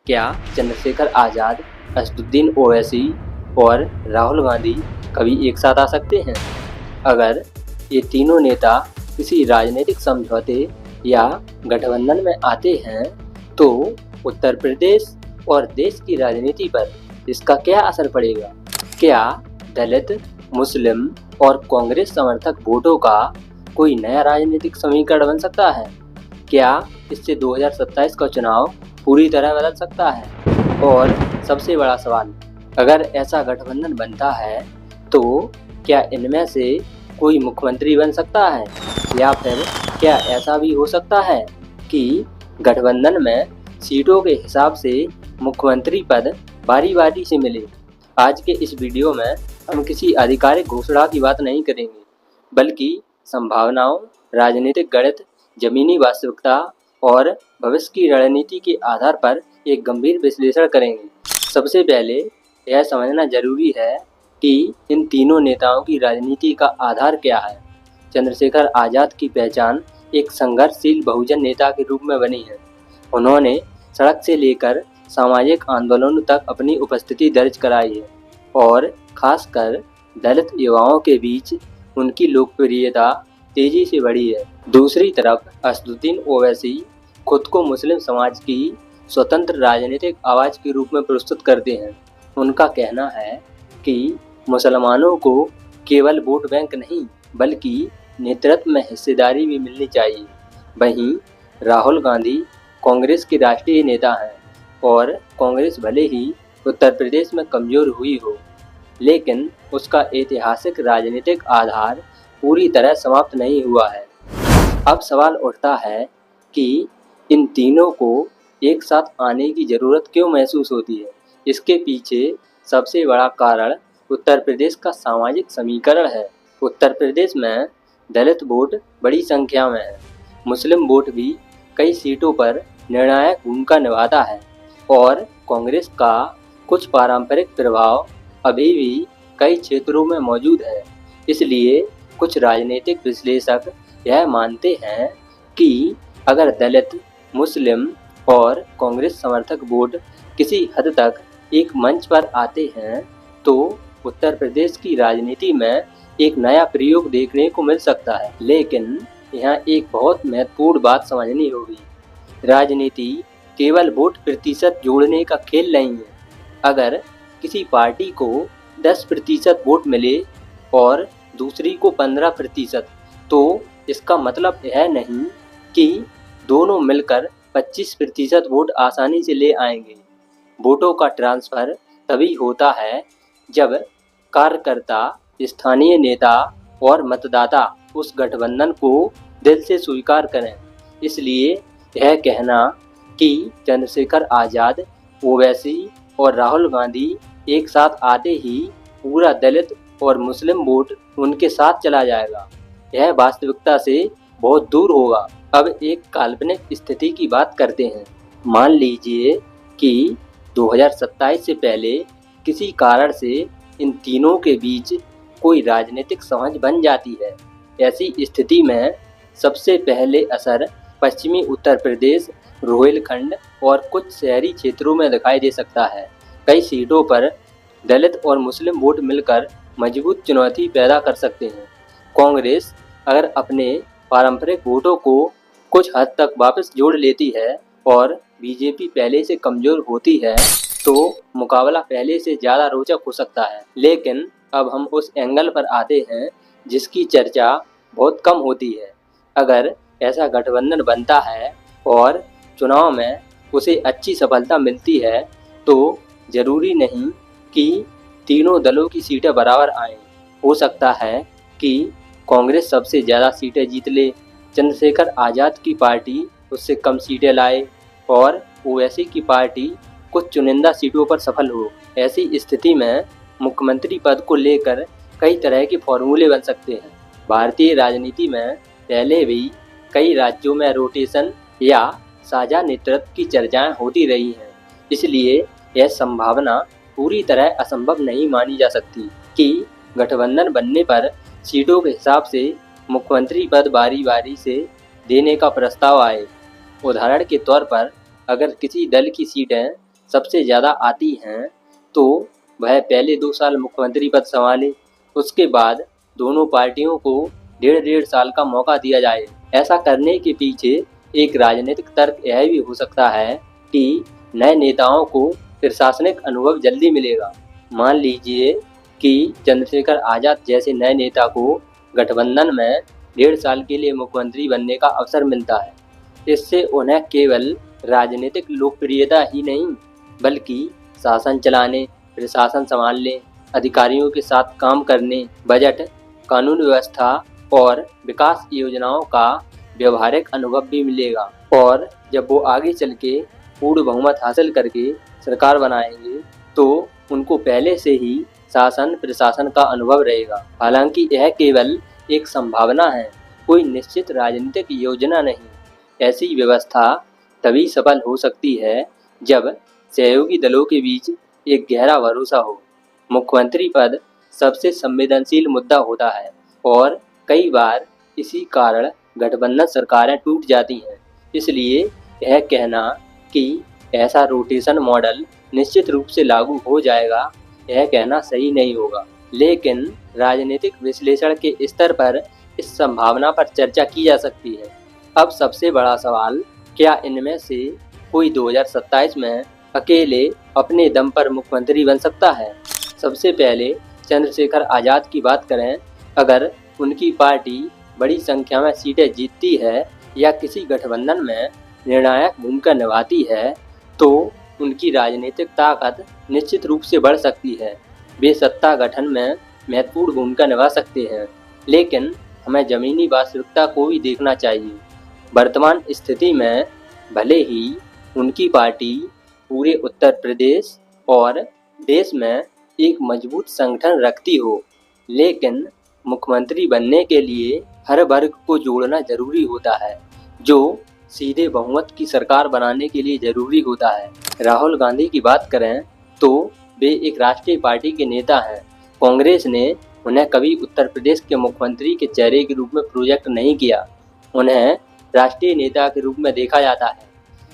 क्या चंद्रशेखर आज़ाद, असदुद्दीन ओवैसी और राहुल गांधी कभी एक साथ आ सकते हैं? अगर ये तीनों नेता किसी राजनीतिक समझौते या गठबंधन में आते हैं तो उत्तर प्रदेश और देश की राजनीति पर इसका क्या असर पड़ेगा? क्या दलित, मुस्लिम और कांग्रेस समर्थक वोटों का कोई नया राजनीतिक समीकरण बन सकता है? क्या इससे 2027 का चुनाव पूरी तरह बदल सकता है? और सबसे बड़ा सवाल, अगर ऐसा गठबंधन बनता है तो क्या इनमें से कोई मुख्यमंत्री बन सकता है, या फिर क्या ऐसा भी हो सकता है कि गठबंधन में सीटों के हिसाब से मुख्यमंत्री पद बारी बारी से मिले? आज के इस वीडियो में हम किसी आधिकारिक घोषणा की बात नहीं करेंगे, बल्कि संभावनाओं, राजनीतिक गणित, जमीनी वास्तविकता और भविष्य की रणनीति के आधार पर एक गंभीर विश्लेषण करेंगे। सबसे पहले यह समझना जरूरी है कि इन तीनों नेताओं की राजनीति का आधार क्या है। चंद्रशेखर आज़ाद की पहचान एक संघर्षशील बहुजन नेता के रूप में बनी है। उन्होंने सड़क से लेकर सामाजिक आंदोलनों तक अपनी उपस्थिति दर्ज कराई है और खासकर दलित युवाओं के बीच उनकी लोकप्रियता तेजी से बढ़ी है। दूसरी तरफ असदुद्दीन ओवैसी खुद को मुस्लिम समाज की स्वतंत्र राजनीतिक आवाज़ के रूप में प्रस्तुत करते हैं। उनका कहना है कि मुसलमानों को केवल वोट बैंक नहीं बल्कि नेतृत्व में हिस्सेदारी भी मिलनी चाहिए। वहीं राहुल गांधी कांग्रेस के राष्ट्रीय नेता हैं और कांग्रेस भले ही उत्तर प्रदेश में कमज़ोर हुई हो, लेकिन उसका ऐतिहासिक राजनीतिक आधार पूरी तरह समाप्त नहीं हुआ है। अब सवाल उठता है कि इन तीनों को एक साथ आने की ज़रूरत क्यों महसूस होती है। इसके पीछे सबसे बड़ा कारण उत्तर प्रदेश का सामाजिक समीकरण है। उत्तर प्रदेश में दलित वोट बड़ी संख्या में है, मुस्लिम वोट भी कई सीटों पर निर्णायक भूमिका निभाता है और कांग्रेस का कुछ पारंपरिक प्रभाव अभी भी कई क्षेत्रों में मौजूद है। इसलिए कुछ राजनीतिक विश्लेषक यह मानते हैं कि अगर दलित, मुस्लिम और कांग्रेस समर्थक वोट किसी हद तक एक मंच पर आते हैं तो उत्तर प्रदेश की राजनीति में एक नया प्रयोग देखने को मिल सकता है। लेकिन यहाँ एक बहुत महत्वपूर्ण बात समझनी होगी। राजनीति केवल वोट प्रतिशत जोड़ने का खेल नहीं है। अगर किसी पार्टी को 10% वोट मिले और दूसरी को 15%, तो इसका मतलब यह नहीं कि दोनों मिलकर 25% वोट आसानी से ले आएंगे। वोटों का ट्रांसफ़र तभी होता है जब कार्यकर्ता, स्थानीय नेता और मतदाता उस गठबंधन को दिल से स्वीकार करें। इसलिए यह कहना कि चंद्रशेखर आज़ाद, ओवैसी और राहुल गांधी एक साथ आते ही पूरा दलित और मुस्लिम वोट उनके साथ चला जाएगा, यह वास्तविकता से बहुत दूर होगा। अब एक काल्पनिक स्थिति की बात करते हैं। मान लीजिए कि 2027 से पहले किसी कारण से इन तीनों के बीच कोई राजनीतिक समझ बन जाती है। ऐसी स्थिति में सबसे पहले असर पश्चिमी उत्तर प्रदेश, रोहिलखंड और कुछ शहरी क्षेत्रों में दिखाई दे सकता है। कई सीटों पर दलित और मुस्लिम वोट मिलकर मजबूत चुनौती पैदा कर सकते हैं। कांग्रेस अगर अपने पारंपरिक वोटों को कुछ हद तक वापस जोड़ लेती है और बीजेपी पहले से कमज़ोर होती है तो मुकाबला पहले से ज़्यादा रोचक हो सकता है। लेकिन अब हम उस एंगल पर आते हैं जिसकी चर्चा बहुत कम होती है। अगर ऐसा गठबंधन बनता है और चुनाव में उसे अच्छी सफलता मिलती है तो ज़रूरी नहीं कि तीनों दलों की सीटें बराबर आएं। हो सकता है कि कांग्रेस सबसे ज़्यादा सीटें जीत ले, चंद्रशेखर आज़ाद की पार्टी उससे कम सीटें लाए और ओवैसी की पार्टी कुछ चुनिंदा सीटों पर सफल हो। ऐसी स्थिति में मुख्यमंत्री पद को लेकर कई तरह के फॉर्मूले बन सकते हैं। भारतीय राजनीति में पहले भी कई राज्यों में रोटेशन या साझा नेतृत्व की चर्चाएं होती रही हैं। इसलिए यह संभावना पूरी तरह असंभव नहीं मानी जा सकती कि गठबंधन बनने पर सीटों के हिसाब से मुख्यमंत्री पद बारी बारी से देने का प्रस्ताव आए। उदाहरण के तौर पर अगर किसी दल की सीटें सबसे ज़्यादा आती हैं तो वह पहले 2 साल मुख्यमंत्री पद संभाले, उसके बाद दोनों पार्टियों को डेढ़ डेढ़ साल का मौका दिया जाए। ऐसा करने के पीछे एक राजनीतिक तर्क यह भी हो सकता है कि नए नेताओं को प्रशासनिक अनुभव जल्दी मिलेगा। मान लीजिए कि चंद्रशेखर आज़ाद जैसे नए नेता को गठबंधन में 1.5 साल के लिए मुख्यमंत्री बनने का अवसर मिलता है। इससे उन्हें केवल राजनीतिक लोकप्रियता ही नहीं बल्कि शासन चलाने, प्रशासन संभालने, अधिकारियों के साथ काम करने, बजट, कानून व्यवस्था और विकास योजनाओं का व्यवहारिक अनुभव भी मिलेगा। और जब वो आगे चल के पूर्ण बहुमत हासिल करके सरकार बनाएंगे तो उनको पहले से ही शासन प्रशासन का अनुभव रहेगा। हालांकि यह केवल एक संभावना है, कोई निश्चित राजनीतिक योजना नहीं। ऐसी व्यवस्था तभी सफल हो सकती है जब सहयोगी दलों के बीच एक गहरा भरोसा हो। मुख्यमंत्री पद सबसे संवेदनशील मुद्दा होता है और कई बार इसी कारण गठबंधन सरकारें टूट जाती हैं। इसलिए यह कहना कि ऐसा रोटेशन मॉडल निश्चित रूप से लागू हो जाएगा, यह कहना सही नहीं होगा। लेकिन राजनीतिक विश्लेषण के स्तर पर इस संभावना पर चर्चा की जा सकती है। अब सबसे बड़ा सवाल, क्या इनमें से कोई 2027 में अकेले अपने दम पर मुख्यमंत्री बन सकता है? सबसे पहले चंद्रशेखर आज़ाद की बात करें, अगर उनकी पार्टी बड़ी संख्या में सीटें जीतती है या किसी गठबंधन में निर्णायक भूमिका निभाती है तो उनकी राजनीतिक ताकत निश्चित रूप से बढ़ सकती है। वे सत्ता गठन में महत्वपूर्ण भूमिका निभा सकते हैं। लेकिन हमें जमीनी वास्तविकता को भी देखना चाहिए। वर्तमान स्थिति में भले ही उनकी पार्टी पूरे उत्तर प्रदेश और देश में एक मजबूत संगठन रखती हो, लेकिन मुख्यमंत्री बनने के लिए हर वर्ग को जोड़ना जरूरी होता है, जो सीधे बहुमत की सरकार बनाने के लिए जरूरी होता है। राहुल गांधी की बात करें तो वे एक राष्ट्रीय पार्टी के नेता हैं। कांग्रेस ने उन्हें कभी उत्तर प्रदेश के मुख्यमंत्री के चेहरे के रूप में प्रोजेक्ट नहीं किया, उन्हें राष्ट्रीय नेता के रूप में देखा जाता है।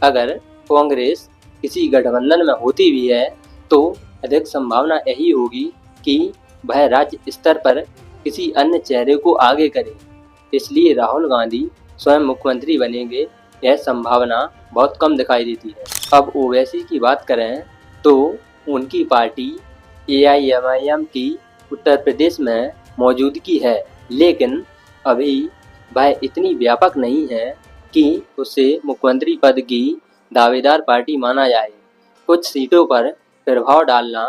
अगर कांग्रेस किसी गठबंधन में होती भी है तो अधिक संभावना यही होगी कि वह राज्य स्तर पर किसी अन्य चेहरे को आगे करे। इसलिए राहुल गांधी स्वयं मुख्यमंत्री बनेंगे, यह संभावना बहुत कम दिखाई देती है। अब ओवैसी की बात करें तो उनकी पार्टी AIMIM की उत्तर प्रदेश में मौजूदगी है, लेकिन अभी वह इतनी व्यापक नहीं है कि उसे मुख्यमंत्री पद की दावेदार पार्टी माना जाए। कुछ सीटों पर प्रभाव डालना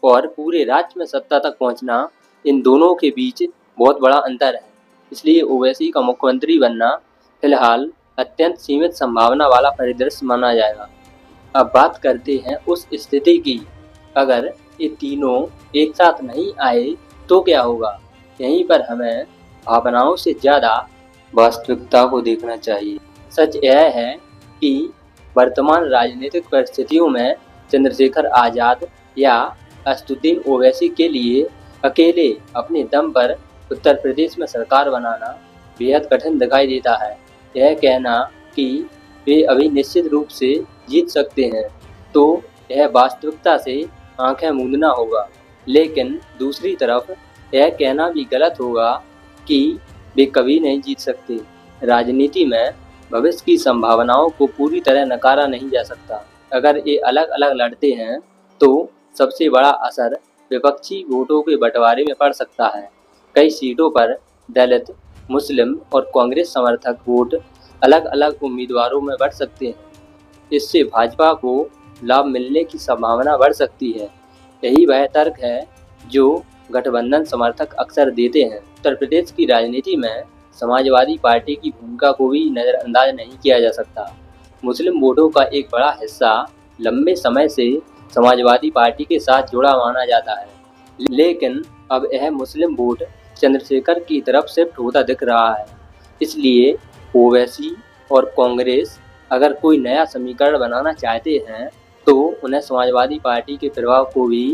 और पूरे राज्य में सत्ता तक पहुंचना, इन दोनों के बीच बहुत बड़ा अंतर है। इसलिए ओवैसी का मुख्यमंत्री बनना फिलहाल अत्यंत सीमित संभावना वाला परिदृश्य माना जाएगा। अब बात करते हैं उस स्थिति की, अगर ये तीनों एक साथ नहीं आए तो क्या होगा। यहीं पर हमें भावनाओं से ज़्यादा वास्तविकता को देखना चाहिए। सच यह है कि वर्तमान राजनीतिक परिस्थितियों में चंद्रशेखर आज़ाद या असदुद्दीन ओवैसी के लिए अकेले अपने दम पर उत्तर प्रदेश में सरकार बनाना बेहद कठिन दिखाई देता है। यह कहना कि वे अभी निश्चित रूप से जीत सकते हैं तो यह वास्तविकता से आंखें मूंदना होगा। लेकिन दूसरी तरफ यह कहना भी गलत होगा कि वे कभी नहीं जीत सकते। राजनीति में भविष्य की संभावनाओं को पूरी तरह नकारा नहीं जा सकता। अगर ये अलग अलग लड़ते हैं तो सबसे बड़ा असर विपक्षी वोटों के बंटवारे में पड़ सकता है। कई सीटों पर दलित, मुस्लिम और कांग्रेस समर्थक वोट अलग अलग उम्मीदवारों में बढ़ सकते हैं। इससे भाजपा को लाभ मिलने की संभावना बढ़ सकती है। यही वह तर्क है जो गठबंधन समर्थक अक्सर देते हैं। उत्तर प्रदेश की राजनीति में समाजवादी पार्टी की भूमिका को भी नज़रअंदाज नहीं किया जा सकता। मुस्लिम वोटों का एक बड़ा हिस्सा लंबे समय से समाजवादी पार्टी के साथ जुड़ा माना जाता है, लेकिन अब यह मुस्लिम वोट चंद्रशेखर की तरफ शिफ्ट होता दिख रहा है। इसलिए ओवैसी और कांग्रेस अगर कोई नया समीकरण बनाना चाहते हैं तो उन्हें समाजवादी पार्टी के प्रभाव को भी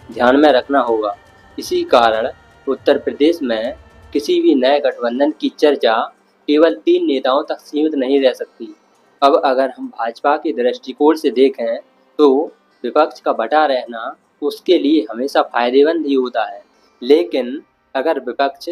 ध्यान में रखना होगा। इसी कारण उत्तर प्रदेश में किसी भी नए गठबंधन की चर्चा केवल 3 नेताओं तक सीमित नहीं रह सकती। अब अगर हम भाजपा के दृष्टिकोण से देखें तो विपक्ष का बटा रहना उसके लिए हमेशा फायदेमंद ही होता है, लेकिन अगर विपक्ष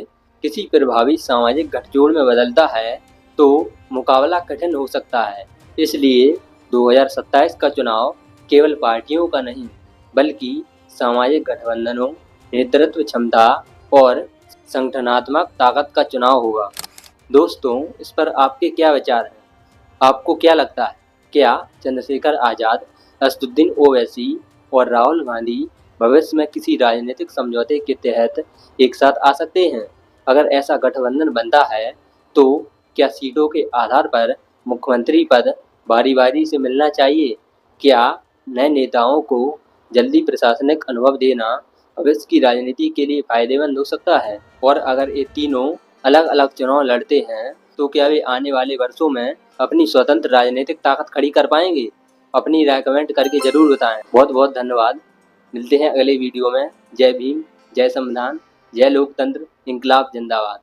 किसी प्रभावी सामाजिक गठजोड़ में बदलता है तो मुकाबला कठिन हो सकता है। इसलिए 2027 का चुनाव केवल पार्टियों का नहीं, बल्कि सामाजिक गठबंधनों, नेतृत्व क्षमता और संगठनात्मक ताकत का चुनाव होगा। दोस्तों, इस पर आपके क्या विचार हैं? आपको क्या लगता है, क्या चंद्रशेखर आज़ाद, असदुद्दीन ओवैसी और राहुल गांधी भविष्य में किसी राजनीतिक समझौते के तहत एक साथ आ सकते हैं? अगर ऐसा गठबंधन बनता है तो क्या सीटों के आधार पर मुख्यमंत्री पद बारी-बारी से मिलना चाहिए? क्या नए नेताओं को जल्दी प्रशासनिक अनुभव देना भविष्य की राजनीति के लिए फायदेमंद हो सकता है? और अगर ये तीनों अलग-अलग चुनाव लड़ते हैं तो क्या वे आने वाले वर्षों में अपनी स्वतंत्र राजनीतिक ताकत खड़ी कर पाएंगे? अपनी राय कमेंट करके जरूर बताएं। बहुत बहुत धन्यवाद। मिलते हैं अगले वीडियो में। जय भीम, जय संविधान, जय लोकतंत्र, इंकलाब जिंदाबाद।